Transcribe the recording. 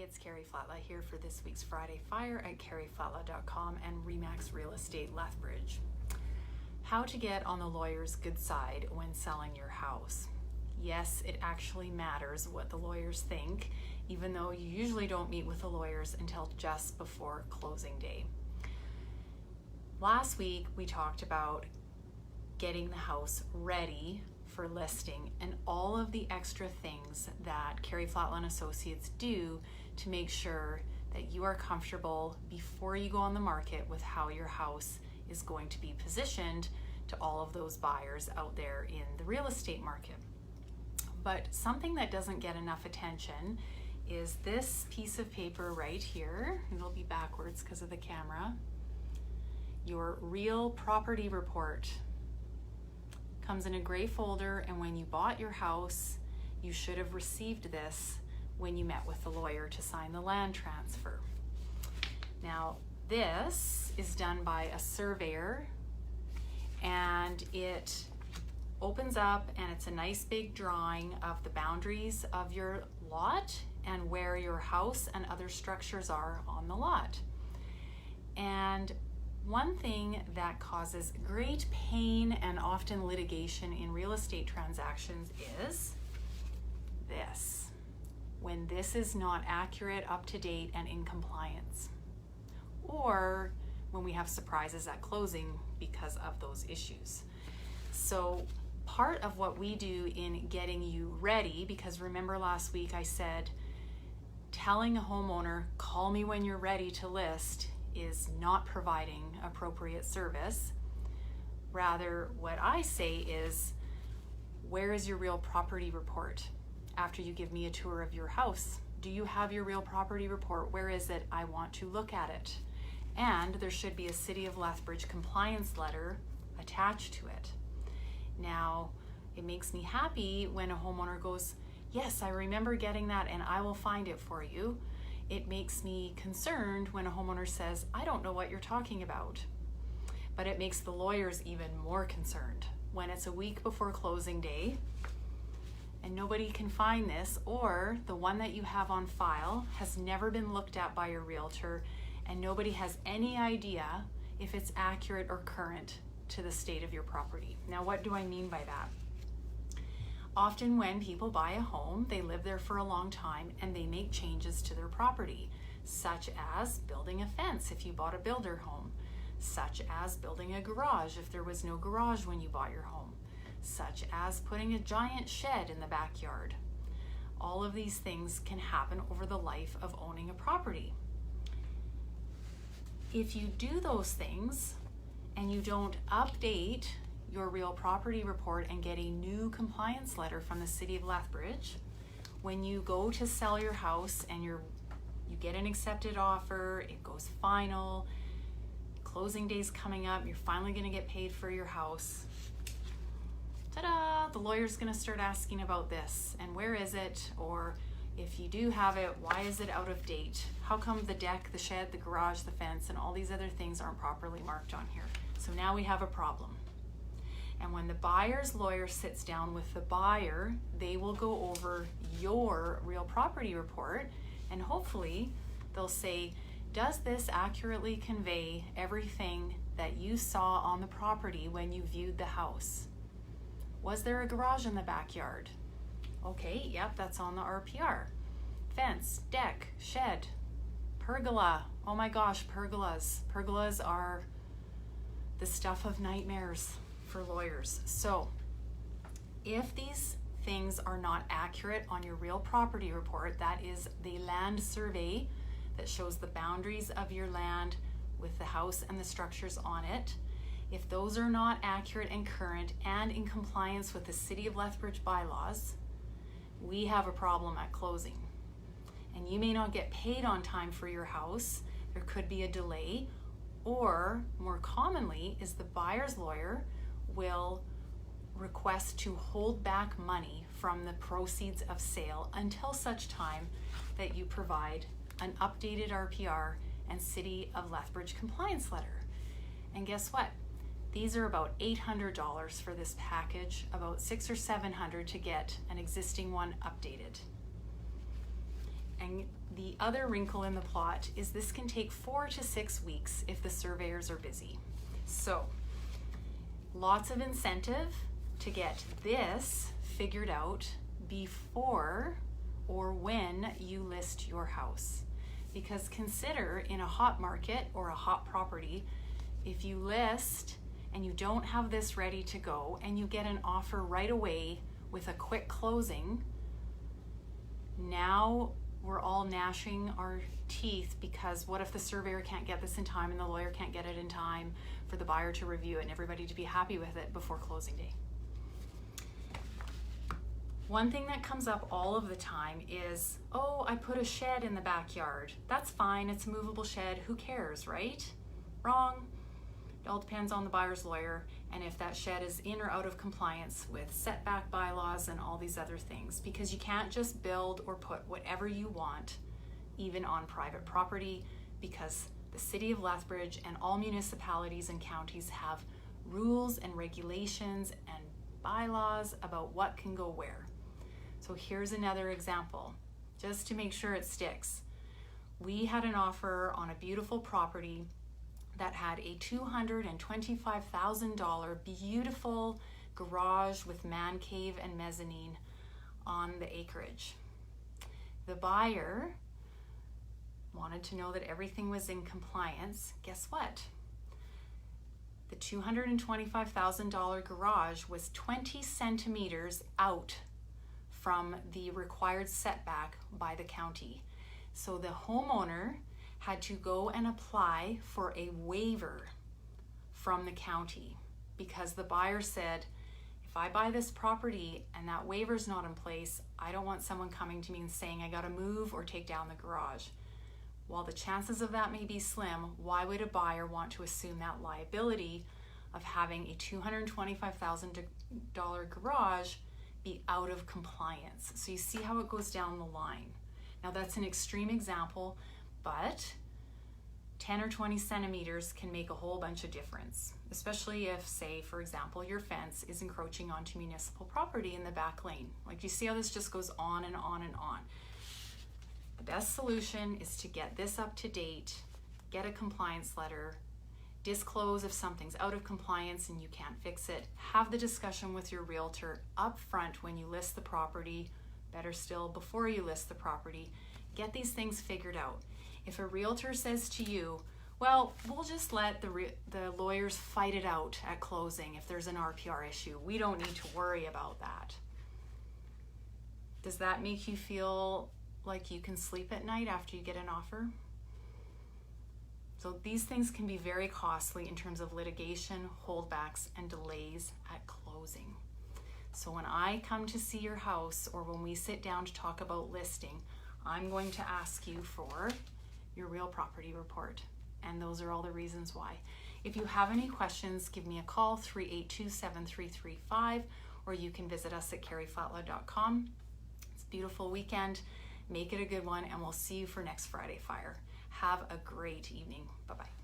it's Karri Flatla here for this week's Friday Fire at karriflatla.com and Remax Real Estate Lethbridge. How to get on the lawyer's good side when selling your house. Yes, it actually matters what the lawyers think, even though you usually don't meet with the lawyers until just before closing day. Last week, we talked about getting the house ready for listing and all of the extra things that Karri Flatla & Associates do to make sure that you are comfortable before you go on the market with how your house is going to be positioned to all of those buyers out there in the real estate market. But something that doesn't get enough attention is this piece of paper right here. It'll be backwards because of the camera. Your real property report comes in a gray folder, and when you bought your house, you should have received this when you met with the lawyer to sign the land transfer. Now, this is done by a surveyor, and it opens up and it's a nice big drawing of the boundaries of your lot and where your house and other structures are on the lot. And one thing that causes great pain and often litigation in real estate transactions is this. When this is not accurate, up to date, and in compliance. Or when we have surprises at closing because of those issues. So part of what we do in getting you ready, because remember last week I said, telling a homeowner, call me when you're ready to list, is not providing appropriate service. Rather, what I say is, where is your real property report? After you give me a tour of your house, do you have your real property report? Where is it? I want to look at it. And there should be a City of Lethbridge compliance letter attached to it. Now, it makes me happy when a homeowner goes, yes, I remember getting that and I will find it for you. It makes me concerned when a homeowner says, I don't know what you're talking about. But it makes the lawyers even more concerned when it's a week before closing day and nobody can find this, or the one that you have on file has never been looked at by your realtor and nobody has any idea if it's accurate or current to the state of your property. Now, what do I mean by that? Often when people buy a home, they live there for a long time and they make changes to their property, such as building a fence if you bought a builder home, such as building a garage if there was no garage when you bought your home, such as putting a giant shed in the backyard. All of these things can happen over the life of owning a property. If you do those things and you don't update your real property report and get a new compliance letter from the City of Lethbridge, when you go to sell your house and you get an accepted offer, it goes final, closing day's coming up, you're finally going to get paid for your house. Ta-da! The lawyer's going to start asking about this and where is it, or if you do have it, why is it out of date? How come the deck, the shed, the garage, the fence, and all these other things aren't properly marked on here? So now we have a problem. And when the buyer's lawyer sits down with the buyer, they will go over your real property report, and hopefully they'll say, does this accurately convey everything that you saw on the property when you viewed the house? Was there a garage in the backyard? Okay, yep, that's on the RPR. Fence, deck, shed, pergola. Oh my gosh, pergolas. Pergolas are the stuff of nightmares for lawyers. So if these things are not accurate on your real property report, that is the land survey that shows the boundaries of your land with the house and the structures on it. If those are not accurate and current and in compliance with the City of Lethbridge bylaws, we have a problem at closing. And you may not get paid on time for your house. There could be a delay, or more commonly is the buyer's lawyer will request to hold back money from the proceeds of sale until such time that you provide an updated RPR and City of Lethbridge compliance letter. And guess what? These are about $800 for this package, about $600 or $700 to get an existing one updated. And And the other wrinkle in the plot is this can take 4 to 6 weeks if the surveyors are busy. So lots of incentive to get this figured out before or when you list your house. Because consider, in a hot market or a hot property, if you list and you don't have this ready to go and you get an offer right away with a quick closing, now we're all gnashing our teeth because what if the surveyor can't get this in time and the lawyer can't get it in time for the buyer to review it and everybody to be happy with it before closing day? One thing that comes up all of the time is, oh, I put a shed in the backyard. That's fine, it's a movable shed, who cares, right? Wrong. It all depends on the buyer's lawyer and if that shed is in or out of compliance with setback bylaws and all these other things, because you can't just build or put whatever you want, even on private property, because the city of Lethbridge and all municipalities and counties have rules and regulations and bylaws about what can go where. So here's another example, just to make sure it sticks. We had an offer on a beautiful property that had a $225,000 beautiful garage with man cave and mezzanine on the acreage. The buyer wanted to know that everything was in compliance. Guess what? The $225,000 garage was 20 centimeters out from the required setback by the county. So the homeowner had to go and apply for a waiver from the county because the buyer said, if I buy this property and that waiver's not in place, I don't want someone coming to me and saying I gotta move or take down the garage. While the chances of that may be slim, why would a buyer want to assume that liability of having a $225,000 garage be out of compliance? So you see how it goes down the line. Now that's an extreme example, but 10 or 20 centimeters can make a whole bunch of difference, especially if, say, for example, your fence is encroaching onto municipal property in the back lane. Like, you see how this just goes on and on and on. The best solution is to get this up to date, get a compliance letter, disclose if something's out of compliance and you can't fix it, have the discussion with your realtor up front when you list the property, better still before you list the property. Get these things figured out. If a realtor says to you, well, we'll just let the lawyers fight it out at closing if there's an RPR issue, we don't need to worry about that. Does that make you feel like you can sleep at night after you get an offer? So these things can be very costly in terms of litigation, holdbacks, and delays at closing. So when I come to see your house or when we sit down to talk about listing, I'm going to ask you for your real property report. And those are all the reasons why. If you have any questions, give me a call, 382-7335, or you can visit us at karriflatla.com. It's a beautiful weekend. Make it a good one, and we'll see you for next Friday Fire. Have a great evening. Bye-bye.